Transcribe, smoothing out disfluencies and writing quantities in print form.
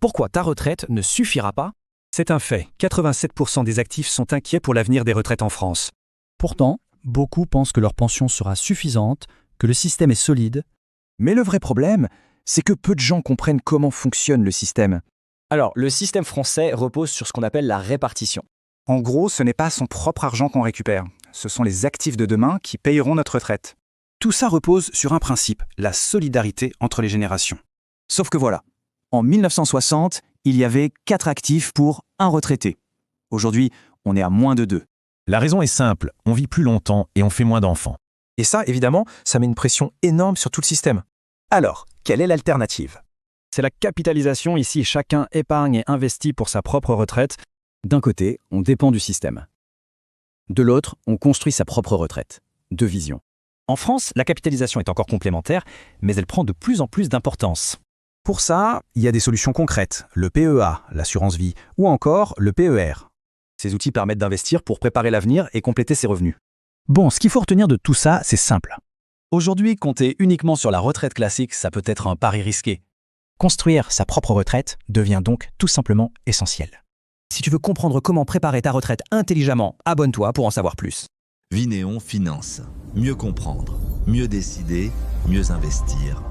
Pourquoi ta retraite ne suffira pas? C'est un fait, 87% des actifs sont inquiets pour l'avenir des retraites en France. Pourtant, beaucoup pensent que leur pension sera suffisante, que le système est solide. Mais le vrai problème, c'est que peu de gens comprennent comment fonctionne le système. Alors, le système français repose sur ce qu'on appelle la répartition. En gros, ce n'est pas son propre argent qu'on récupère. Ce sont les actifs de demain qui payeront notre retraite. Tout ça repose sur un principe, la solidarité entre les générations. Sauf que voilà, en 1960, il y avait 4 actifs pour un retraité. Aujourd'hui, on est à moins de 2. La raison est simple, on vit plus longtemps et on fait moins d'enfants. Et ça, évidemment, ça met une pression énorme sur tout le système. Alors, quelle est l'alternative? C'est la capitalisation. Ici, chacun épargne et investit pour sa propre retraite. D'un côté, on dépend du système. De l'autre, on construit sa propre retraite. Deux visions. En France, la capitalisation est encore complémentaire, mais elle prend de plus en plus d'importance. Pour ça, il y a des solutions concrètes, le PEA, l'assurance vie, ou encore le PER. Ces outils permettent d'investir pour préparer l'avenir et compléter ses revenus. Bon, ce qu'il faut retenir de tout ça, c'est simple. Aujourd'hui, compter uniquement sur la retraite classique, ça peut être un pari risqué. Construire sa propre retraite devient donc tout simplement essentiel. Si tu veux comprendre comment préparer ta retraite intelligemment, abonne-toi pour en savoir plus. Vinéon Finance. Mieux comprendre, mieux décider, mieux investir